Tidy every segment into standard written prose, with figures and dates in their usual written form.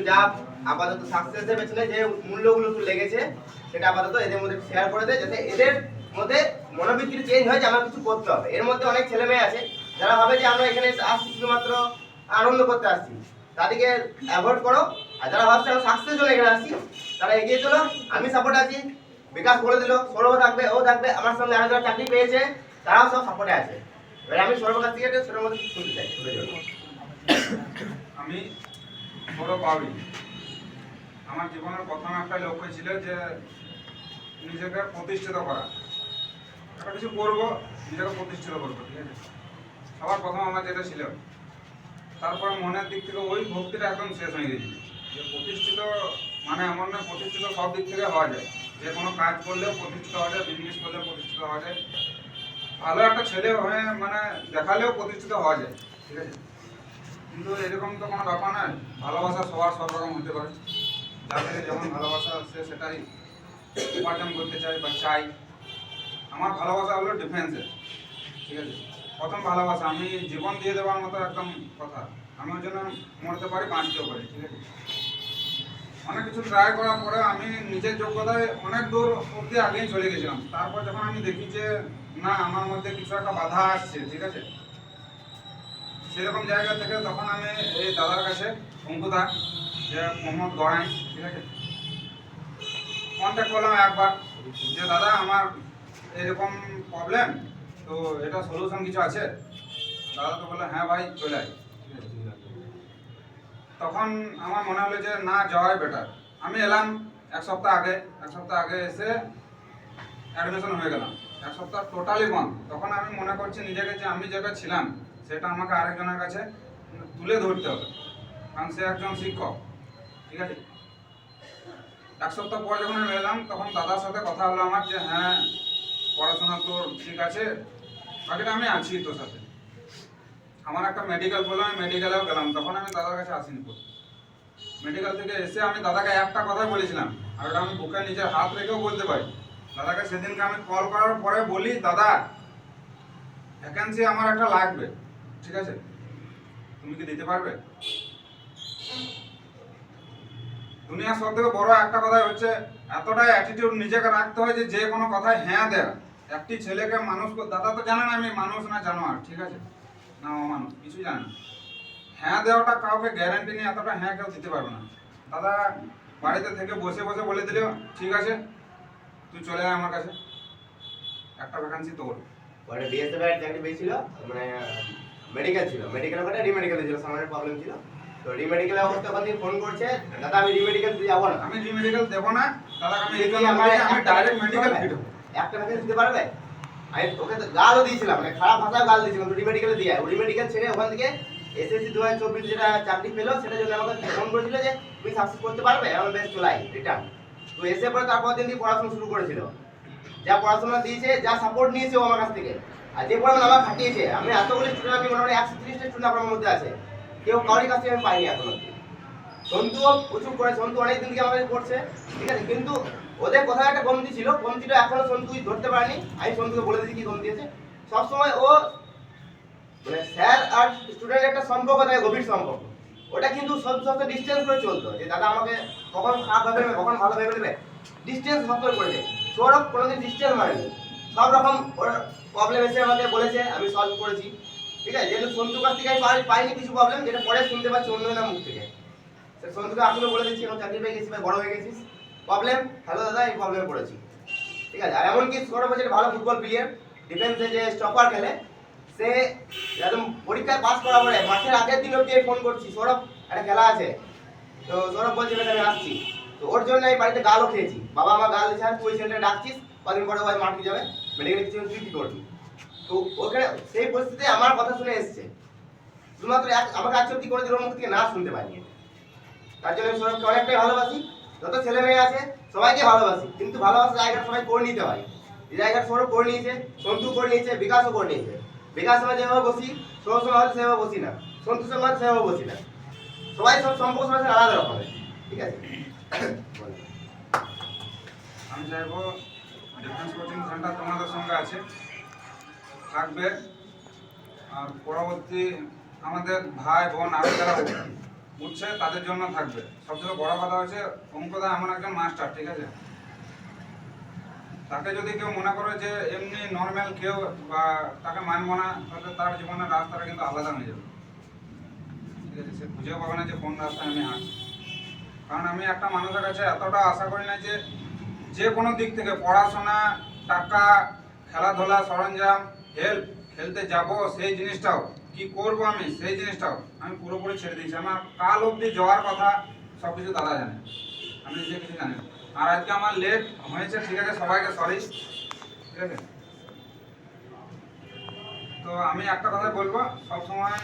যা আপাতত সাকসেসের পেছনে যে মূল্যগুলো তোর লেগেছে সেটা আপাতত এদের মধ্যে শেয়ার করে দে, যাতে এদের মধ্যে মনোবৃত্তি চেঞ্জ হয় যে আমার কিছু করতে হবে। এর মধ্যে অনেক ছেলে মেয়ে আছে যারা ভাবে যে আমরা এখানে আসছি শুধুমাত্র আনন্দ করতে আসছি, তাদেরকে অ্যাভয়েড করো। আর যারা ভাবছে আমরা সাকসেস জন্য এখানে আসছি তারা এগিয়ে চলো, আমি সাপোর্ট আছি। বিকাশ বলে দিল সৌরভ থাকবে, ও থাকবে, আমার সঙ্গে আরো যারা চাকরি পেয়েছে তারাও সব সাপোর্টে আছে। এবার আমি সৌরভ কাছ থেকে ছোটোর মধ্যে শুনতে চাই। আমি সৌরভ পাবি, আমার জীবনের প্রথম একটা লক্ষ্য ছিল যে নিজেকে প্রতিষ্ঠিত করা, একটা কিছু করবো, নিজেকে প্রতিষ্ঠিত করবো, ঠিক আছে। সবার প্রথম আমার যেটা ছিল, তারপর মনের দিক থেকে ওই ভক্তিটা একদম শেষ হয়ে গেছিল যে প্রতিষ্ঠিত মানে এমন না, প্রতিষ্ঠিত সব দিক থেকে হওয়া যায়, যে কোনো কাজ করলেও প্রতিষ্ঠিত হওয়া যায়, বিজনেস করলেও প্রতিষ্ঠিত হওয়া যায়, ভালো একটা ছেলে হয়ে মানে দেখালেও প্রতিষ্ঠিত হওয়া যায়, ঠিক আছে। কিন্তু এরকম তো কোনো ব্যাপার নয়, ভালোবাসা সবার সব রকম হতে পারে, যাদের যেমন ভালোবাসা সে সেটাই উপার্জন করতে চাই বা চাই। আমার ভালোবাসা হলো ডিফেন্সের, ঠিক আছে। প্রথম ভালোবাসা, আমি জীবন দিয়ে দেওয়ার মতো একদম কথা, আমি ওই জন্য মরতে পারি, বাঁচতেও পারি, ঠিক আছে। অনেক কিছু ট্রাই করার পরে আমি নিজের যোগ্যতায় অনেক দূর অবধি আগেই চলে গেছিলাম। তারপর যখন আমি দেখি যে না, আমার মধ্যে কিছু একটা বাধা আসছে, ঠিক আছে, সেরকম জায়গা থেকে তখন আমি এই দাদার কাছে, অঙ্কুদা যে মোহাম্মদ গড়াই, ঠিক আছে, কন্ট্যাক্ট করলাম একবার যে দাদা আমার এরকম প্রবলেম, তো এটা সলিউশন কিছু আছে? দাদা তো বললো হ্যাঁ ভাই চলে আয়। তখন আমার মনে হলো যে না, যাওয়াই বেটার। আমি এলাম এক সপ্তাহ আগে এসে অ্যাডমিশন হয়ে গেলাম। এক সপ্তাহ টোটালি বন্ধ। তখন আমি মনে করছি নিজেকে যে আমি যেটা ছিলাম সেটা আমাকে আরেকজনের কাছে তুলে ধরতে হবে, কারণ সে একজন শিক্ষক, ঠিক আছে। এক সপ্তাহ পর যখন আমি এলাম তখন দাদার সাথে কথা হলো আমার যে হ্যাঁ পড়াশোনা তো ঠিক আছে, বাকিটা আমি আছি তোর সাথে। আমার একটা মেডিকেল বললো, আমি মেডিকেলেও গেলাম। তখন আমি দাদার কাছে আসিনি। মেডিকেল থেকে এসে আমি দাদাকে একটা কথাই বলেছিলাম, আর ওটা আমি বুকে নিজের হাত রেখেও বলতে পারি। দাদাকে সেদিনকে আমি কল করার পরে বলি, দাদা ভ্যাকেন্সি আমার একটা লাগবে, ঠিক আছে, তুমি কি দিতে পারবে? দুনিয়ার সব থেকে বড় একটা কথাই হচ্ছে এতটাই অ্যাটিটিউড নিজেকে রাখতে হয় যে কোনো কথায় হ্যাঁ দেয়। একটি ছেলেকে মানুষ, দাদা তো জানেন আমি মানুষ না জানোয়ার, ঠিক আছে, না অমানুষ, কিছু জানে না। হ্যাঁ দেওয়াটা কাউকে গ্যারান্টি নেই, এতটা হ্যাঁ কেউ দিতে পারবে না। দাদা বাড়িতে থেকে বসে বসে বলে দিল ঠিক আছে তুই চলে আয় আমার কাছে, একটা ভ্যাকেন্সি তোর। ওটা বিএসএফ এর চাকরি পেয়েছিল, মানে মেডিকেল ছিল, মেডিকেলের পরে রিমেডিকেল ছিল, সামনের প্রবলেম ছিল। তো রিমেডিকেল অবস্থা ওখান থেকে ফোন করছে, দাদা আমি রিমেডিকেল দিয়ে যাবো না, আমি রিমেডিকেল দেবো না দাদা, আমি এই জন্য বলি আমি ডাইরেক্ট মেডিকেল ফিরবো। একটা ভ্যাকেন্সি দিতে পারবে? আমি ওকে তো গালও দিয়েছিলাম, মানে খারাপ ভাষায় গাল দিয়েছিলাম, তো রিমেডিকেলে দিয়ে রিমেডিকেল ছেড়ে ওখান থেকে এসএসসি 2024 যেটা চাকরি পেলো সেটার জন্য আমাকে ফোন করেছিল যে তুমি সাকসেস করতে পারবে, আমি বেশ চলাই রিটার্ন। তো এসে পরে তারপর দিন দিয়ে পড়াশোনা শুরু করেছিল, যা পড়াশোনা দিয়েছে, যা সাপোর্ট নিয়েছে ও আমার কাছ থেকে, আর যে পরিমাণ আমার খাটিয়েছে, আমি এতগুলো স্টুডেন্ট, আমি মোটামুটি 130টা স্টুডেন্ট আপনার মধ্যে আছে, কেউ কারোর কাছ থেকে আমি পাইনি এখন অব্দি। সন্তুও প্রচুর করে, সন্তু অনেক দিন থেকে আমাকে করছে, ঠিক আছে, কিন্তু ওদের কোথাও একটা কমতি ছিল, কমতিটা এখনো সন্তু ধরতে পারেনি। আমি সন্তুকে বলে দিচ্ছি কি কমতি আছে। সবসময় ও মানে স্যার আর স্টুডেন্টের একটা সম্পর্ক থাকে, গভীর সম্পর্ক, ওটা কিন্তু সবসময় ডিস্টেন্স করে চলতো, যে দাদা আমাকে কখন খারাপ ভেবে নেবে, কখন ভালো ভেবে নেবে, ডিস্টেন্স সবসময় করে দেয়। সৌরভ কোনোদিন ডিস্টেন্স মানেনি, সব রকম ওর প্রবলেম এসে আমাকে বলেছে, আমি সলভ করেছি, ঠিক আছে। যেহেতু সন্তুর কাছ থেকে আমি পাইনি কিছু প্রবলেম, যেটা পরে শুনতে পাচ্ছি অন্য না মুখ থেকে, সে সন্তুকে আসলে বলে দিচ্ছি এখন চাকরি পেয়ে গেছি ভাই, বড় হয়ে গেছিস, প্রবলেম হ্যালো দাদা এই প্রবলেমে পড়েছি, ঠিক আছে। আর এমনকি সৌরভ হচ্ছে ভালো ফুটবল প্লেয়ার, ডিফেন্সে যে স্টপার খেলে, সে একদম পরীক্ষায় পাস করার পরে মাঠের আগের দিন অব্দি ফোন করছি, সৌরভ একটা খেলা আছে, তো সৌরভ বলছে আমি আসছি। তো ওর জন্য আমি বাড়িতে গালও খেয়েছি, বাবা আমার গাল দিচ্ছে তুই সেন্টারে ডাকছিস, কদিন পরে ভাই মাঠে যাবে, মেডিকেল কিছু তুই কি করবি। তো ওখানে সেই পরিস্থিতিতে আমার কথা শুনে এসছে, শুধুমাত্র আমাকে আজ অব্দি কোনোদিন ওর মুখ থেকে না শুনতে পাইনি। তার জন্য আমি সৌরভকে অনেকটাই ভালোবাসি, যত ছেলে মেয়ে আছে সবাইকে ভালোবাসি, কিন্তু ভালোবাসার জায়গাটা সবাই করে নিতে হয়। এই জায়গাটা সৌরভ করে নিয়েছে, সন্তু করে নিয়েছে, বিকাশও করে নিয়েছে। বিকাশ সময় যেভাবে বসি, সৌরভ সময় হয়তো সেভাবে বসি না, সন্তুর সময় হয়তো সেভাবে বসি না, সবাই সব সম্পর্ক সবাই আলাদা রকমের, ঠিক আছে। আমি চাইবো ডিফেন্স কোচিং সেন্টার তোমাদের সঙ্গে আছে, থাকবে, আর পরবর্তী আমাদের ভাই বোন আরও যারা বুঝছে তাদের জন্য থাকবে। সবথেকে বড় কথা হচ্ছে অঙ্কদা এমন একজন মাস্টার, ঠিক আছে, তাকে যদি কেউ মনে করে যে এমনি নর্মাল কেউ বা তাকে মানব না, তাহলে তার জীবনের রাস্তাটা কিন্তু আলাদা হয়ে যাবে, ঠিক আছে। সে খুঁজেও পাবে না যে কোন রাস্তায় আমি হাঁটছি। কারণ আমি একটা মানুষের কাছে এতটা আশা করি না যে যে কোনো দিক থেকে পড়াশোনা, টাকা, খেলাধুলা, সরঞ্জাম, হেল্প, খেলতে যাব সেই জিনিসটাও, কি করব আমি সেই জিনিসটাও আমি পুরোপুরি ছেড়ে দিয়েছি। আমার কাল অবধি যাওয়ার কথা সব কিছু দাদা জানে, আমি নিজে কিছু জানি না। আর আজকে আমার লেট হয়েছে, ঠিক আছে, সবাইকে সরি, ঠিক আছে। তো আমি একটা কথা বলবো, সবসময়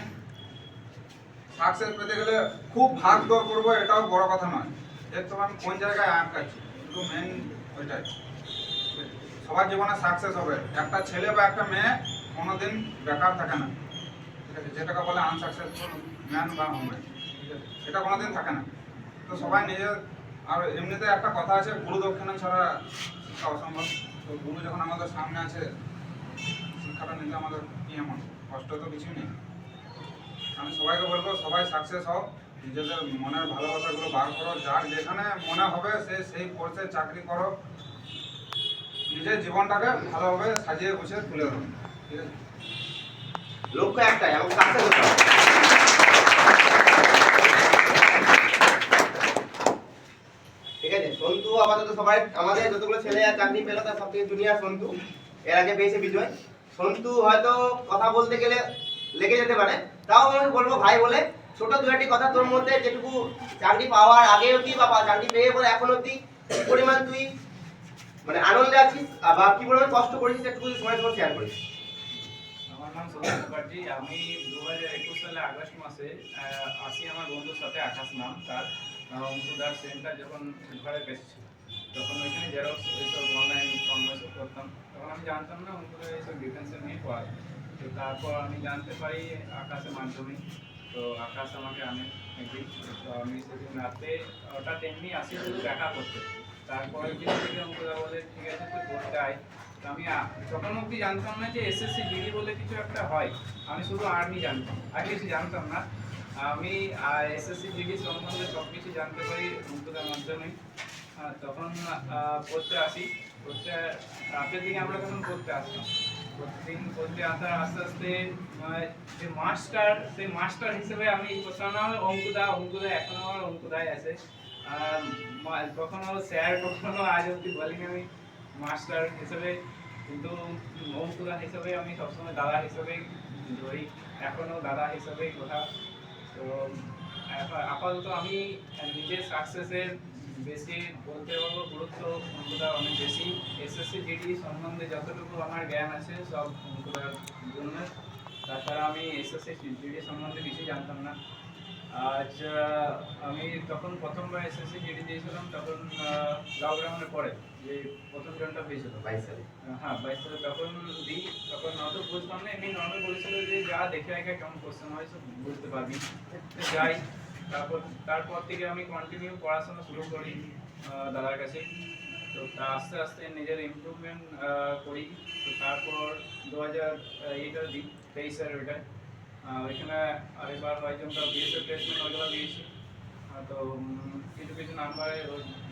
সাকসেস পেতে গেলে খুব ভাগ দৌড় করবো এটাও বড় কথা নয়, দেখতে আমি কোন জায়গায় আটকাচ্ছি, কিন্তু মেন ওইটাই। সবার জীবনে সাকসেস হবে, একটা ছেলে বা একটা মেয়ে কোনোদিন বেকার থাকে না, ঠিক আছে, যেটাকে বলে আনসাকসেসফুল ম্যান বা ওম্যান, ঠিক আছে, সেটা কোনোদিন থাকে না। তো সবাই নিজের, আর এমনিতে একটা কথা আছে, গুরু দক্ষিণা ছাড়া শিক্ষা অসম্ভব। তো গুরু যখন আমাদের সামনে আছে, শিক্ষাটা নিতে আমাদের কি এমন কষ্ট তো কিছু নেই। আমি সবাইকে বলবো সবাই সাকসেস হও, নিজেদের মনের ভালোবাসাগুলো বার করো, যার যেখানে মনে হবে সে সেই কোর্সে চাকরি করো, নিজের জীবনটাকে ভালোভাবে সাজিয়ে গুছিয়ে তুলে ধরো, ঠিক আছে। লক্ষ্য একটাই, আমাকে সাকসেস হতে হবে। ঠিক আছে, সন্তু আপাতত সবাই আমাদের যতগুলো ছেলে আর চাকরি পেলো তার সব থেকে জুনিয়র সন্তু, এর আগে পেয়েছে বিজয়। সন্তু হয়তো কথা বলতে গেলে লেগে যেতে পারে, তাও আমি বলবো ভাই বলে ছোট দু একটি কথা তোর মধ্যে যেটুকু চাকরি পাওয়ার আগে অবধি বা চাকরি পেয়ে পরে এখন অবধি কি পরিমাণ তুই মানে আনন্দে আছিস বা কি পরিমাণ কষ্ট করেছিস একটু সময় সময় শেয়ার করিস। আমার নাম সৌরভ মুখার্জি। আমি 2021 সালে আগস্ট মাসে আসি আমার বন্ধুর সাথে, আকাশ নাম তার, অঙ্কুদার সেন্টার যখন ঘরে পেয়েছিল, তখন ওইখানে জেরক্স এইসব অনলাইন ফর্মেশন করতাম। তখন আমি জানতাম না অঙ্কুদার এইসব ডিফেন্সের নিয়ে পড়ায়। তো তারপর আমি জানতে পারি আকাশের মাধ্যমে। তো আকাশ আমাকে আনে একদিন, তো আমি সেদিন রাতে হঠাৎ এমনি আসি শুধু দেখা করতে। তারপরের দিন থেকে অঙ্কুদা বলে ঠিক আছে তুই পড়তে আয়। তো আমি তখন অবধি জানতাম না যে এসএসসি জিডি বলে কিছু একটা হয়। আমি শুধু আর্মি জানতাম, আর কিছু জানতাম না। আমি এসএসসি জিডি সম্বন্ধে সব কিছু জানতে পারি অঙ্কুদার মাধ্যমে। তখন পড়তে আসি, পড়তে রাতের দিকে আমরা তখন পড়তে আসতাম। প্রতিদিন পড়তে আসার আস্তে আস্তে যে মাস্টার, সেই মাস্টার হিসেবে আমি প্রথম নাম অঙ্কুদা, অঙ্কুদা এখনো আমার অঙ্কুদাই আছে। কখনো স্যার, কখনো আজ অব্দি বলিনি আমি মাস্টার হিসেবে, কিন্তু অঙ্কুদা হিসেবে আমি সবসময় দাদা হিসেবেই ধরি, এখনো দাদা হিসেবেই কথা। তো আপাতত আমি নিজের সাকসেসের বেশি বলতে পারবো গুরুত্ব অঙ্কুদা অনেক বেশি। এসএসসি জিডি সম্বন্ধে যতটুকু আমার জ্ঞান আছে সব অঙ্কুদার জন্য। তাছাড়া আমি এসএসসি জিডি সম্বন্ধে কিছু জানতাম না। আজ আমি তখন প্রথমবার এসএসসি জিডি দিয়েছিলাম, তখন লকডাউনে পরে যে প্রথম জনটা পেয়েছিল 22 সালে। হ্যাঁ 22 সালে তখন দিই। তখন অত বুঝতাম না, এমনি নর্মাল বলেছিল যে যা দেখে আগে কেমন কোশ্চেন হয় সব বুঝতে পারবি, তো যাই। তারপর থেকে আমি কন্টিনিউ পড়াশোনা শুরু করি দাদার কাছে। তো তা আস্তে আস্তে নিজের ইমপ্রুভমেন্ট করি। তো তারপর 2008 দিই 23 ওইটায় ওইখানে আরেকবার কয়েকজনটা বিএসএফ প্লেসমেন্ট ওইগুলো দিয়েছি। তো কিছু কিছু নাম্বারে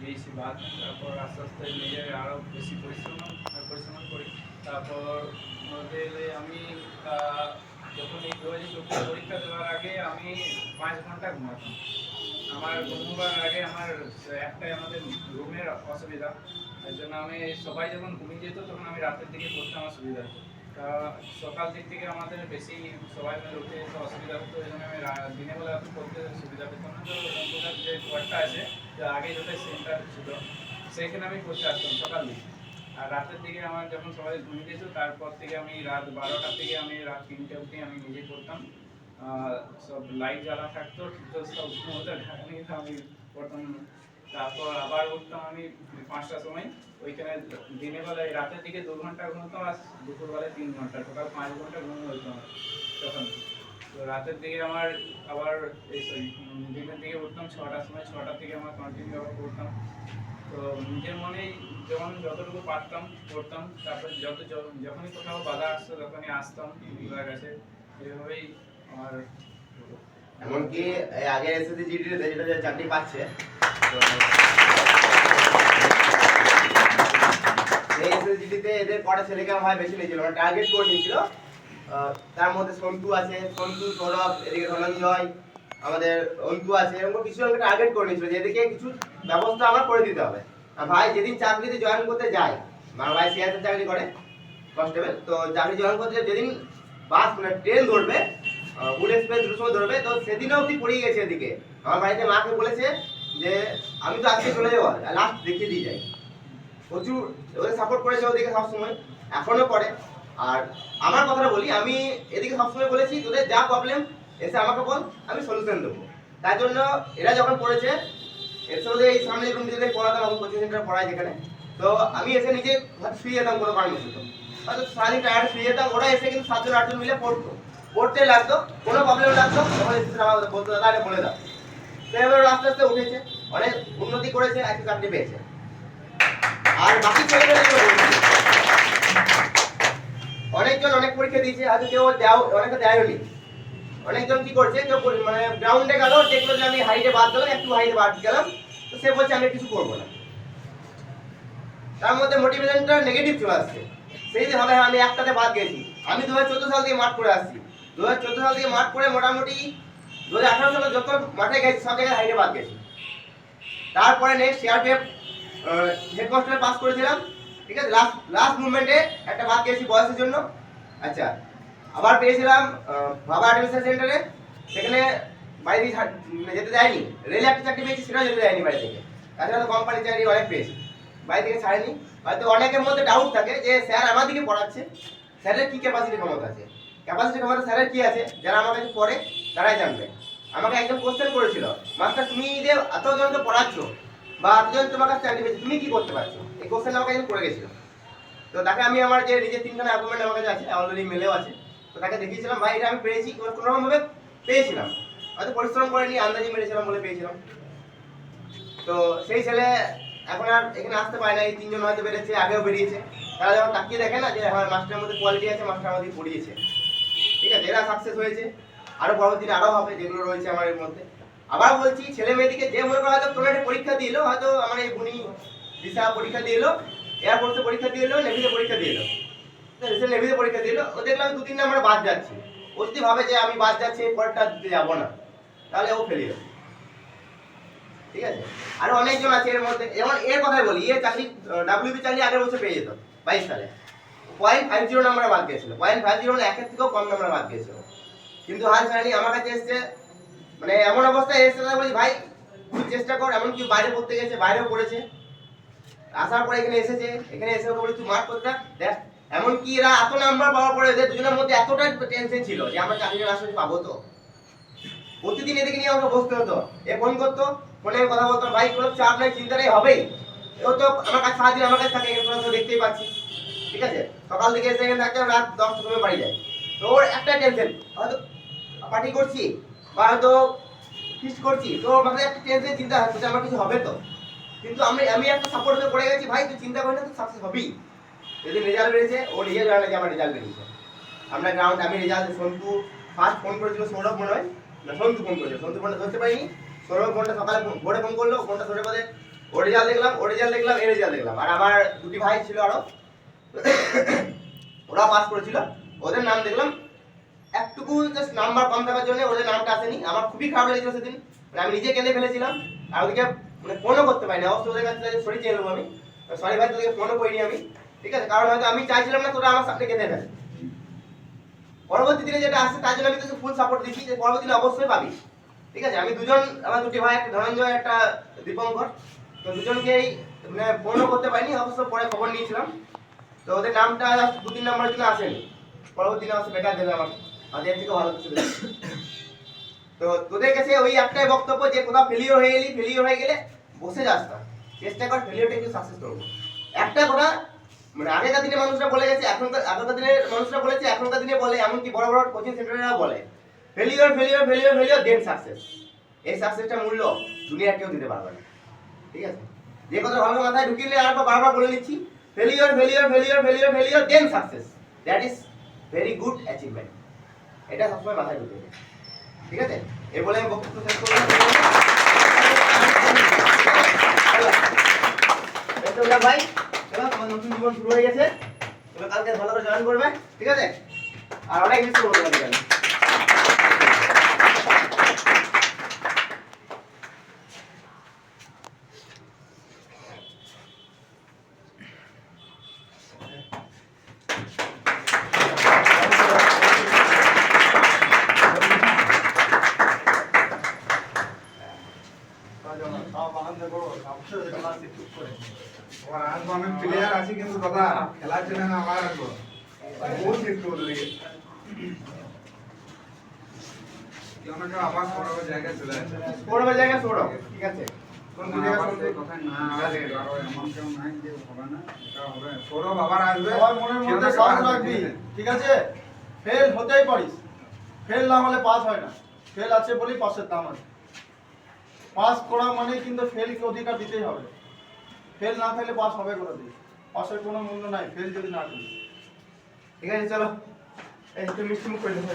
দিয়েছি বাদ। তারপর আস্তে আস্তে নিজের আরও বেশি পরিশ্রম করি। তারপর বলতে গেলে আমি যখন এই 2024 পরীক্ষা দেওয়ার আগে আমি 5 ঘন্টা ঘুমাতাম। আমার ঘুমোবার আগে আমার একটাই আমাদের রুমের অসুবিধা, তার জন্য আমি সবাই যখন ঘুমিয়ে যেত তখন আমি রাতের দিকে পড়তে আমার সুবিধা হতো। সকাল দিক থেকে আমাদের বেশি সবাই মিলে উঠে যেতে অসুবিধা হতো, এই জন্য আমি দিনের বেলা একটু পড়তে সুবিধা পেতাম না। তো অঙ্কুদার যে ঘরটা আছে, আগে যেটা সেন্টার ছিল সেখানে আমি পড়তে আসতাম সকাল দিকে। আর রাতের দিকে আমার যখন সবাই ঘুমিয়ে যেত তারপর থেকে আমি রাত 12টা থেকে আমি রাত 3টে অবধি আমি নিজে পড়তাম। সব লাইট জ্বালা থাকতো, তো সব ঘুমোতে আমি পড়তাম। তারপর আবার উঠতাম আমি 5টার সময়, ওইখানে দিনের বেলায় রাতের দিকে 2 ঘন্টা ঘুমতাম আর দুপুরবেলায় 3 ঘন্টা, টোটাল 5 ঘন্টা ঘুম হতো আমার তখন। তো রাতের দিকে আমার আবার দিনের দিকে উঠতাম 6টার সময়, 6টা থেকে আমার কন্টিনিউ আবার পড়তাম। তো নিজের মনেই যেমন যতটুকু পারতাম পড়তাম। তারপর যখনই কোথাও বাধা আসতো তখনই আসতাম গুরুর কাছে। এভাবেই আমার এমনকি এই আগের এসএসসি জিডিতে যেটা যে চাকরি পাচ্ছে, তো এই এসএসসি জিডিতে এদের কটা ছেলেকে আমার ভাই বেশি নিয়েছিল, মানে টার্গেট করে নিয়েছিল। তার মধ্যে সন্তু আছে, সন্তু, সৌরভ, এদিকে ধনঞ্জয়, আমাদের অন্তু আছে, এরকম কিছু জনকে টার্গেট করে নিয়েছিল যে এদিকে কিছু ব্যবস্থা আমার করে দিতে হবে। আর ভাই যেদিন চাকরিতে জয়েন করতে যায়, আমার ভাই সিআরপিএফ চাকরি করে কনস্টেবল, তো চাকরি জয়েন করতে যেদিন বাস মানে ট্রেন ধরবে, ফুড এক্সপ্রেস দুটোর সময় ধরবে, তো সেদিনও অবধি পড়ে গেছে এদিকে। আমার বাড়িতে মাকে বলেছে যে আমি তো আজকে চলে যাবো, লাস্ট দেখিয়ে দিয়ে যাই। প্রচুর ওদের সাপোর্ট করেছে ওদিকে সবসময়, এখনো করে। আর আমার কথাটা বলি, আমি এদিকে সবসময় বলেছি তোদের যা প্রবলেম এসে আমাকে বল, আমি সলিউশন দেবো। তার জন্য এরা যখন পড়েছে, এর সঙ্গে এই সামনে রুম যেতে পড়াতাম, আমি কোচিং সেন্টারে পড়াই যেখানে, তো আমি এসে নিজে শুয়ে যেতাম কোনো কারণ বসে, হয়তো সারাদিন টায়ার্ড শুয়ে যেতাম, ওরা এসে কিন্তু 7-8 জন মিলে পড়তে লাগতো, কোনো প্রবলেম লাগতো তখন এসে আমাদের বলতো দাদা এটা বলে দাও। তো এবার আস্তে আস্তে উঠেছে, অনেক উন্নতি করেছে, একটা চাকরি পেয়েছে। আর বাকি ছেলেমেয়েরা অনেকজন অনেক পরীক্ষা দিয়েছে, হয়তো কেউ অনেকে দেয়নি। অনেকজন কি করছে, কেউ মানে গ্রাউন্ডে গেল, দেখলো যে আমি হাইটে বাদ গেলাম, একটু হাইটে বাদ গেলাম, তো সে বলছে আমি কিছু করবো না। তার মধ্যে মোটিভেশনটা নেগেটিভ চলে আসছে। সেই যে ভাবে আমি একটাতে বাদ গেছি, আমি 2014 সাল থেকে মাঠ করে আসছি, 2014 সাল থেকে মাঠ করে মোটামুটি 2018 সালে যত মাঠে গেছি সব জায়গায় হাইটে বাদ গেছি। তারপরে next CRPF head constable pass করেছিলাম, ঠিক আছে, লাস্ট মুভমেন্টে একটা বাদ গেছি বয়সের জন্য। আচ্ছা, আবার পেয়েছিলাম বাবা অ্যাডমিশন সেন্টারে, সেখানে বাড়ি থেকে যেতে দেয়নি। রেলে একটা চাকরি পেয়েছি, সেটাও যেতে দেয়নি বাড়ি থেকে। তাছাড়া তো কোম্পানি চাকরি অনেক পেয়েছি, বাড়ি থেকে ছাড়েনি। হয়তো অনেকের মধ্যে ডাউট থাকে যে স্যার আমাদেরকে পড়াচ্ছে, স্যারের কি ক্যাপাসিটি ক্ষমতা আছে। ক্যাপাসিটি ক্ষমতা স্যারের কি আছে, যারা আমার কাছে পড়ে তারাই জানবে। আমাকে একজন কোশ্চেন করেছিল, মাস্টার তুমি যে এতজনকে পড়াচ্ছ বা এতজন তোমার কাছে চাকরি পেয়েছে, তুমি কি করতে পারছো, এই কোশ্চেন আমাকে একজন করে গেছিল। তো তাকে আমি আমার যে নিজের 3খানা অ্যাপয়েন্টমেন্ট আমার কাছে আছে, অলরেডি মেলেও আছে, তো তাকে দেখিয়েছিলাম ভাই এটা আমি পেয়েছি, কোনোরকম ভাবে পেয়েছিলাম, হয়তো পরিশ্রম করেনি, আন্দাজি মেরেছিলাম বলে পেয়েছিলাম। তো সেই ছেলে এখন আর এখানে আসতে পারে না, এই 3জন হয়তো বেড়েছে, আগেও বেরিয়েছে। তারা যখন তাকিয়ে দেখে না যে হ্যাঁ মাস্টারের মধ্যে কোয়ালিটি আছে, মাস্টার আমাদের পড়িয়েছে, ঠিক আছে, এরা সাকসেস হয়েছে, আরো পরবর্তীতে আরো হবে যেগুলো রয়েছে আমার এর মধ্যে। আবার বলছি ছেলে মেয়েদিকে যে মনে করে হয়তো কোনো একটা পরীক্ষা দিয়ে এলো, হয়তো আমার এই বুনি ভিসা পরীক্ষা দিয়ে এলো, এয়ারফোর্সে পরীক্ষা দিয়ে এলো, নেভিতে পরীক্ষা দিয়ে এলো, নেভিতে পরীক্ষা দিয়ে এলো, ও দেখলাম 2-3 নাম্বার বাদ যাচ্ছে, ও যদি ভাবে যে আমি বাদ যাচ্ছি পরেরটা দিতে যাবো না, তাহলে ও ফেলে যাবে, ঠিক আছে। আর অনেকজন আছে এর মধ্যে, যেমন এর কথাই বলি, এর চাকরি ডাব্লিউবি চাকরি আগের বছর পেয়ে যেত 22 সালে, 0.50 নাম্বার বাদ গিয়েছিল, 0.50 মানে একের থেকেও কম নাম্বার বাদ গিয়েছিল, কিন্তু হাল ছাড়েনি, আমার কাছে এসছে, মানে এমন অবস্থায় এসছে, বলি ভাই তুই চেষ্টা কর, এমনকি বাইরে পড়তে গেছে, বাইরেও পড়েছে, আসার পরে এখানে এসেছে, এখানে এসে ওকে বলি তুই মার্ক করতে দেখ। এমনকি এরা এত নাম্বার পাওয়ার পরে এদের দুজনের মধ্যে এতটা টেনশন ছিল যে আমরা চাকরিটা আসলে পাবো তো, প্রতিদিন এদিকে নিয়ে আমাকে বসতে হতো, এ ফোন করতো, ফোনে কথা বলতো, ভাই কোনো চাপ নাই, চিন্তা নেই, হবেই। ও তো আমার কাছে সারাদিন আমার কাছে থাকে, এখানে তো দেখতেই পাচ্ছি, ঠিক আছে, সকাল থেকে এসে এখানে থাকতে রাত 10টার সময় বাড়ি যায়। তো ওর একটা টেনশন, হয়তো পার্টি করছি বা হয়তো ফিস্ট করছি, তো ওর মাথায় একটা টেনশন, চিন্তা হচ্ছে আমার কিছু হবে তো। কিন্তু আমি একটা সাপোর্টে পড়ে গেছি, ভাই তুই চিন্তা করি না, তুই সাকসেস হবেই। যেদিন রেজাল্ট বেরিয়েছে, ও নিজে জানে যে আমার রেজাল্ট বেরিয়েছে, আমরা গ্রাউন্ড, আমি রেজাল্ট, সন্তু ফার্স্ট ফোন করেছিল, সৌরভ মনে হয় না, সন্তু ফোন করেছিল, সন্তু ফোনটা ধরতে পারিনি, সৌরভ ফোনটা সকালে ভোরে ফোন করলো, ফোনটা ধরে পদে ও রেজাল্ট দেখলাম, এ রেজাল্ট দেখলাম। আর আমার দুটি ভাই ছিল আরো, ওরা পাস করেছিল, ওদের নাম দেখলাম, একটুকু জাস্ট নাম্বার কম থাকার জন্য ওদের নামটা আসেনি। আমার খুবই খারাপ লেগেছিল সেদিন, মানে আমি নিজে কেঁদে ফেলেছিলাম। আর ওদিকে মানে ফোনও করতে পারিনি, অবশ্যই ওদের কাছে সরি চেয়ে নেবো আমি, সরি ভাই তোদেরকে ফোনও করিনি আমি, ঠিক আছে, কারণ হয়তো আমি চাইছিলাম না তোরা আমার সামনে কেঁদে ফেলে। পরবর্তী দিনে যেটা আসছে তার জন্য আমি তোকে ফুল সাপোর্ট দিচ্ছি যে পরবর্তী দিনে অবশ্যই পাবি, ঠিক আছে। আমি আমার দুটি ভাই, একটা ধনঞ্জয়, একটা দীপঙ্কর, তো দুজনকেই মানে ফোনও করতে পারিনি, অবশ্য পরে খবর নিয়েছিলাম। তো ওদের নামটা 2-3 নাম্বারের জন্য আসেনি, পরবর্তী দিনে আসলে বেটার দেবে আমার, আর এর থেকে ভালো কিছু দেবে। তো তোদের কাছে ওই একটাই বক্তব্য যে কোথাও ফেলিওর হয়ে গেলে বসে যাস না, চেষ্টা কর ফেলিওরটা একটু সাকসেস করবো। একটা কথা মানে আগেকার দিনে মানুষরা বলে গেছে, আগেকার দিনের মানুষরা বলেছে, এখনকার দিনে বলে, এমনকি বড় বড় কোচিং সেন্টাররা বলে ফেলিওর দেন সাকসেস। এই সাকসেসটা মূল্য দুনিয়ার কেউ দিতে পারবে না, ঠিক আছে। যে কথা ভালো মাথায় ঢুকিয়ে নিয়ে আর বারবার বলে নিচ্ছি, failure then success, that is very good achievement, এটা সবসময় মাথায় ঢুকিয়ে, ঠিক আছে। এই বলে আমি বক্তব্য শেষ করলাম। ভাই চলো, তোমার নতুন জীবন শুরু হয়ে গেছে, তুমি কালকে ভালো করে জয়েন করবে, ঠিক আছে? আর অনেক মিস করবো তোমাকে আমি। আবার আসবো, আমি প্লেয়ার আছি কিন্তু দাদা খেলার জন্য না, আবার আসবো। বহুত মিস করবো তোদেরকে। কেউ না কেউ আবার সৌরভের জায়গায় চলে আসবে। সৌরভের জায়গায় সৌরভ, ঠিক আছে? কোন না, জায়গায় আবার সৌরভ? সেই কথায় না আসে, আরো এমন কেউ নাই যে হবে না, এটা হবে। সৌরভ আবার আসবে। সবার মনের কেউ না মধ্যে কেউ সাহস আসবে, রাখবি, ঠিক আছে? ঠিক আছে? ফেল হতেই পারিস, ফেল না হলে পাস হয় না। ফেল আছে বলেই পাসের দাম আছে। পাস করা মানে কিন্তু ফেলকে অধিকার দিতেই হবে। ফেল না থাকলে পাস হবে করে দিই, পাসের কোনো মূল্য নাই ফেল যদি না করিস। ঠিক আছে চলো, এই একটু মিষ্টি মুখ করে দেবো।